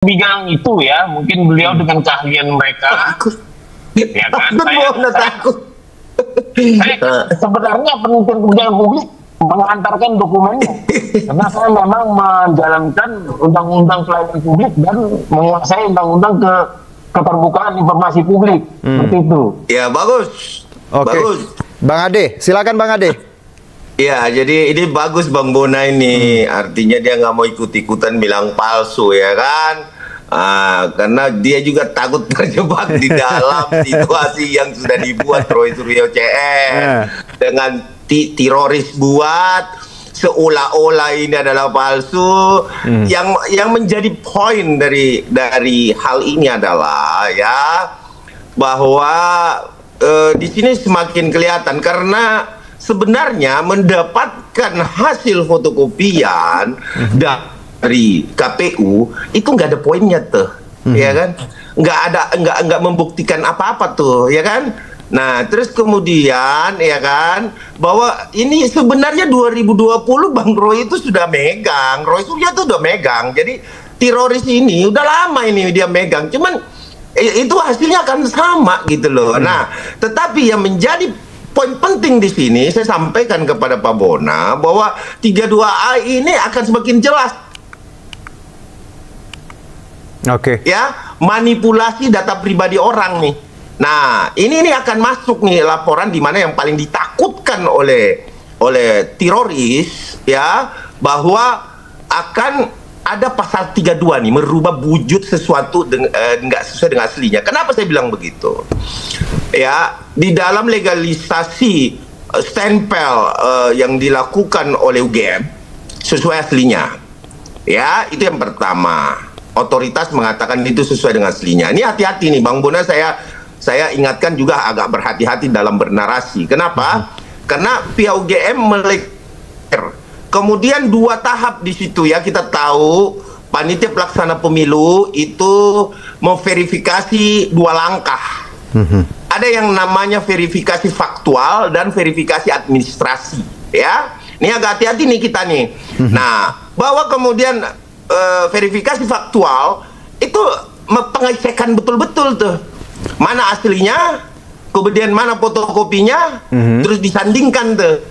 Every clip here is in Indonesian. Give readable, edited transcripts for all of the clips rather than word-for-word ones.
bidang itu ya, mungkin beliau dengan keahlian mereka, ya kan, saya sebenarnya penelitian kebijakan publik mengantarkan dokumennya, karena saya memang menjalankan undang-undang pelayanan publik dan menguasai undang-undang keterbukaan informasi publik, seperti itu. Ya, bagus. Oke. Bagus. Bang Ade, silakan Bang Ade. Ya, jadi ini bagus Bang Bona ini. Artinya dia nggak mau ikut-ikutan bilang palsu, ya kan? Karena dia juga takut terjebak di dalam situasi yang sudah dibuat Roy Suryo CR dengan teroris buat seolah-olah ini adalah palsu. Yang menjadi poin dari hal ini adalah ya bahwa di sini semakin kelihatan karena sebenarnya mendapatkan hasil fotokopian dari KPU itu nggak ada poinnya tuh, ya kan? Nggak membuktikan apa-apa tuh, ya kan? Nah, terus kemudian ya kan bahwa ini sebenarnya 2020 Bang Roy itu sudah megang, Roy Suryo itu udah megang. Jadi teroris ini udah lama ini dia megang, cuman itu hasilnya akan sama gitu loh. Nah, tetapi yang menjadi poin penting di sini saya sampaikan kepada Pak Bona bahwa 32A ini akan semakin jelas. Oke. Ya, manipulasi data pribadi orang nih. Nah, ini akan masuk nih laporan di mana yang paling ditakutkan oleh teroris ya bahwa akan ada pasal 32 nih merubah wujud sesuatu nggak sesuai dengan aslinya. Kenapa saya bilang begitu? Ya, di dalam legalisasi stempel yang dilakukan oleh UGM sesuai aslinya. Ya, itu yang pertama. Otoritas mengatakan itu sesuai dengan aslinya. Ini hati-hati nih Bang Bona, saya ingatkan juga agak berhati-hati dalam bernarasi. Kenapa? Karena pihak UGM kemudian 2 tahap di situ ya, kita tahu panitia pelaksana pemilu itu memverifikasi 2 langkah. Ada yang namanya verifikasi faktual dan verifikasi administrasi, ya. Ini agak hati-hati nih kita nih. Nah, bahwa kemudian verifikasi faktual itu pengecekan betul-betul tuh. Mana aslinya, kemudian mana fotokopinya, terus disandingkan tuh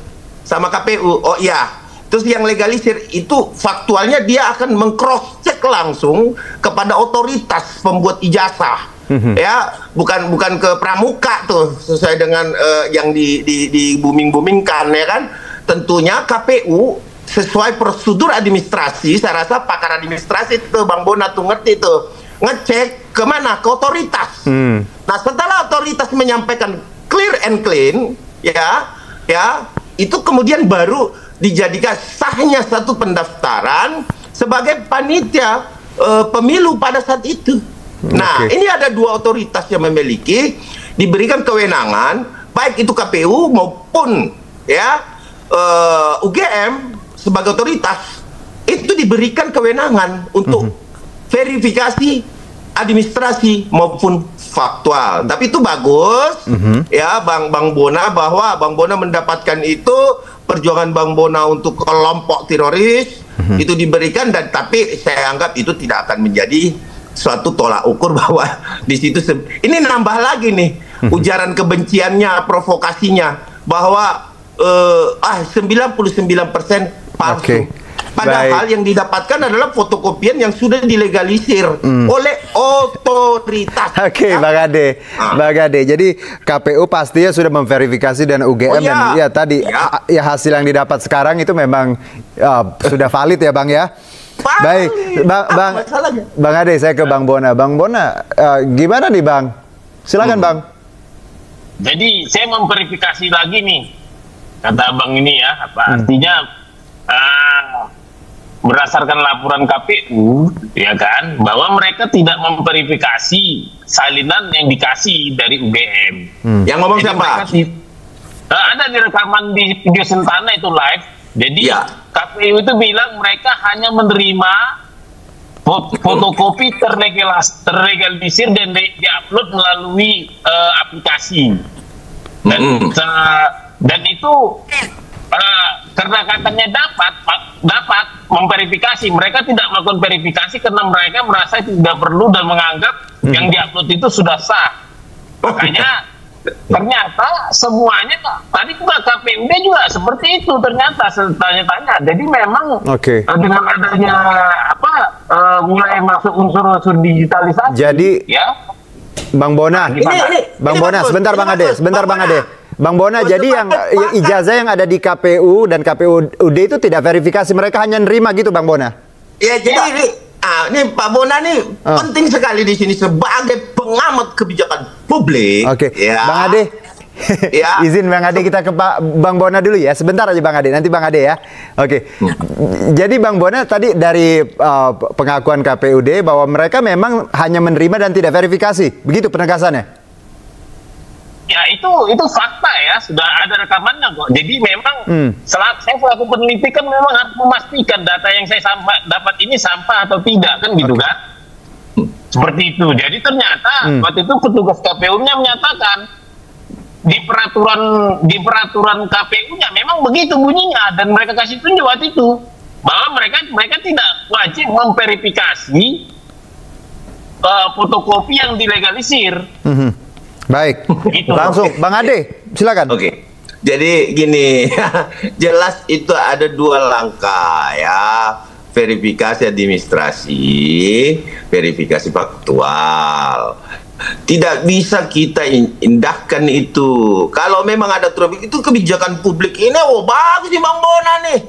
sama KPU. Oh iya. Terus yang legalisir itu faktualnya dia akan meng-cross check langsung kepada otoritas pembuat ijazah. Ya, bukan ke pramuka tuh sesuai dengan yang di booming-boomingkan ya kan. Tentunya KPU sesuai prosedur administrasi, saya rasa pakar administrasi itu Bang Bona tuh ngerti tuh, ngecek ke mana, ke otoritas. Nah, setelah otoritas menyampaikan clear and clean ya itu kemudian baru dijadikan sahnya satu pendaftaran sebagai panitia pemilu pada saat itu. Nah, ini ada 2 otoritas yang memiliki diberikan kewenangan, baik itu KPU maupun ya UGM sebagai otoritas itu diberikan kewenangan untuk verifikasi administrasi maupun faktual. Tapi itu bagus ya Bang Bona, bahwa Bang Bona mendapatkan itu perjuangan Bang Bona untuk kelompok teroris itu diberikan, dan tapi saya anggap itu tidak akan menjadi suatu tolak ukur bahwa di situ ini nambah lagi nih ujaran kebenciannya, provokasinya bahwa 99% palsu. Padahal yang didapatkan adalah fotokopian yang sudah dilegalisir oleh otoritas. Bang Ade. Bang Ade, jadi KPU pastinya sudah memverifikasi dan UGM dan ya tadi ya hasil yang didapat sekarang itu memang sudah valid ya Bang ya. Baik, Bang Ade, saya ke Bang Bona. Bang Bona, gimana nih Bang? Silakan Bang. Jadi saya memverifikasi lagi nih, kata Abang ini ya, apa artinya berdasarkan laporan KPU, ya kan, bahwa mereka tidak memverifikasi salinan yang dikasih dari UGM. Yang ngomong siapa? Ada di rekaman di video Sentana itu live. Jadi KPU itu bilang mereka hanya menerima fotokopi terlegalisir dan diupload melalui aplikasi. Dan itu karena katanya dapat memverifikasi, mereka tidak melakukan verifikasi karena mereka merasa tidak perlu dan menganggap yang diupload itu sudah sah. Makanya ternyata semuanya tadi juga KPUD juga seperti itu ternyata tanya-tanya. Jadi memang dengan adanya mulai masuk unsur-unsur digitalisasi. Jadi ya, Bang Bona, Bang Bona, sebentar Bang Ade. Bang Bona, jadi yang ijazah yang ada di KPU dan KPUD itu tidak verifikasi, mereka hanya nerima gitu, Bang Bona? Ya, jadi ini Pak Bona nih penting sekali di sini sebagai pengamat kebijakan publik. Ya. Bang Ade, izin Bang Ade kita ke Bang Bona dulu ya, sebentar aja Bang Ade, nanti Bang Ade ya. Jadi Bang Bona tadi dari pengakuan KPUD bahwa mereka memang hanya menerima dan tidak verifikasi, begitu penegasannya? Ya itu fakta ya, sudah ada rekamannya kok. Jadi memang saya selaku peneliti kan memang harus memastikan data yang saya dapat ini sampah atau tidak kan gitu kan. Seperti itu. Jadi ternyata waktu itu petugas KPU-nya menyatakan di peraturan KPU-nya memang begitu bunyinya, dan mereka kasih tunjuk waktu itu bahwa mereka tidak wajib memverifikasi fotokopi yang dilegalisir. Baik, gitu. Langsung Bang Ade, silakan. Jadi gini, jelas itu ada dua langkah ya, verifikasi administrasi, verifikasi faktual. Tidak bisa kita indahkan itu. Kalau memang ada itu kebijakan publik ini, bagus sih Bang Bona nih.